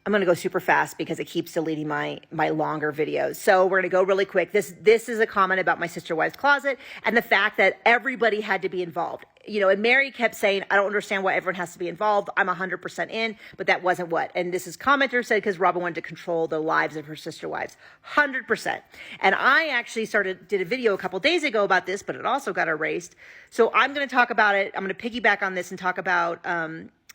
I'm going to go super fast because it keeps deleting my longer videos. So we're going to go really quick. This is a comment about my sister wife's closet and the fact that everybody had to be involved. You know, and Mary kept saying, I don't understand why everyone has to be involved. I'm 100% in, but that wasn't what. And this is commenter said, because Robyn wanted to control the lives of her sister wives. 100%. And I actually did a video a couple days ago about this, but it also got erased. So I'm going to talk about it. I'm going to piggyback on this and talk about,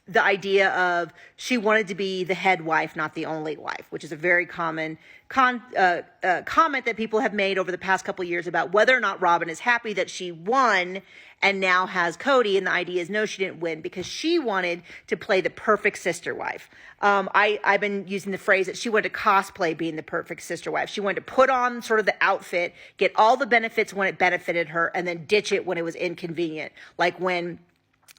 the idea of she wanted to be the head wife, not the only wife, which is a very common comment that people have made over the past couple of years about whether or not Robyn is happy that she won and now has Cody. And the idea is, no, she didn't win because she wanted to play the perfect sister wife. I've been using the phrase that she wanted to cosplay being the perfect sister wife. She wanted to put on sort of the outfit, get all the benefits when it benefited her, and then ditch it when it was inconvenient. Like when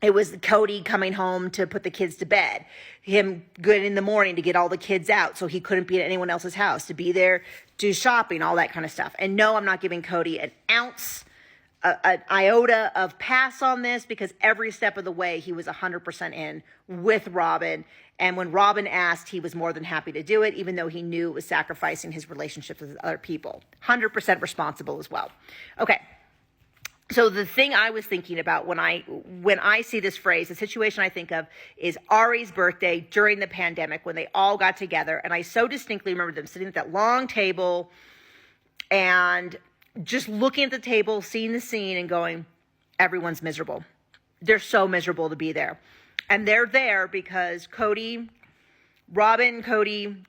it was Cody coming home to put the kids to bed, him good in the morning to get all the kids out so he couldn't be at anyone else's house, to be there, do shopping, all that kind of stuff. And no, I'm not giving Cody an ounce, an iota of pass on this, because every step of the way he was 100% in with Robyn. And when Robyn asked, he was more than happy to do it, even though he knew it was sacrificing his relationships with other people. 100% responsible as well. Okay. So the thing I was thinking about when I see this phrase, the situation I think of is Ari's birthday during the pandemic when they all got together. And I so distinctly remember them sitting at that long table and just looking at the table, seeing the scene and going, everyone's miserable. They're so miserable to be there. And they're there because Robyn, Cody,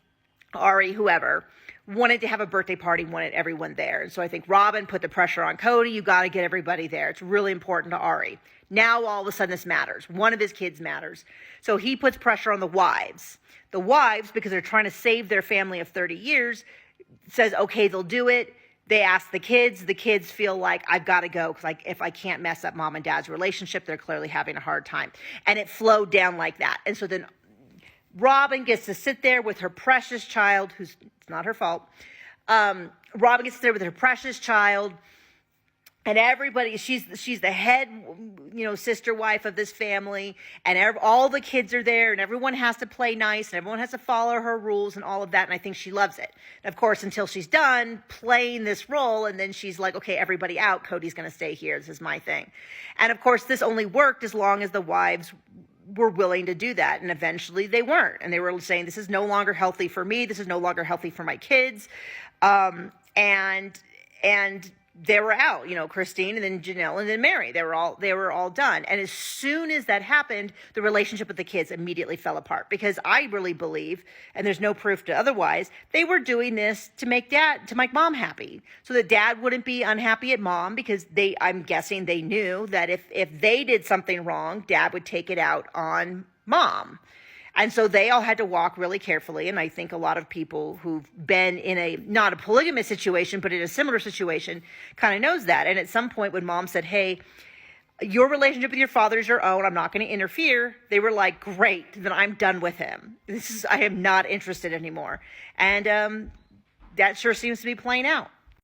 Ari, whoever, wanted to have a birthday party, wanted everyone there. And so I think Robyn put the pressure on Cody. You got to get everybody there. It's really important to Ari. Now all of a sudden this matters. One of his kids matters. So he puts pressure on the wives. The wives, because they're trying to save their family of 30 years, says, okay, they'll do it. They ask the kids. The kids feel like, I've got to go because if I can't mess up mom and dad's relationship, they're clearly having a hard time. And it flowed down like that. And so then Robyn gets to sit there with her precious child, who's it's not her fault. Robyn gets there with her precious child, and everybody, she's the head, sister wife of this family, and all the kids are there, and everyone has to play nice, and everyone has to follow her rules and all of that, and I think she loves it. And of course, until she's done playing this role, and then she's like, okay, everybody out, Cody's going to stay here, this is my thing. And of course, this only worked as long as the wives were willing to do that. And eventually they weren't. And they were saying, this is no longer healthy for me. This is no longer healthy for my kids. And they were out, Christine and then Janelle and then Mary, they were all done. And as soon as that happened, the relationship with the kids immediately fell apart, because I really believe, and there's no proof to otherwise, they were doing this to make mom happy, so that dad wouldn't be unhappy at mom, because I'm guessing they knew that if they did something wrong, dad would take it out on mom. And so they all had to walk really carefully. And I think a lot of people who've been in not a polygamous situation, but in a similar situation kind of knows that. And at some point when mom said, hey, your relationship with your father is your own, I'm not going to interfere, they were like, great, then I'm done with him. I am not interested anymore. And that sure seems to be playing out.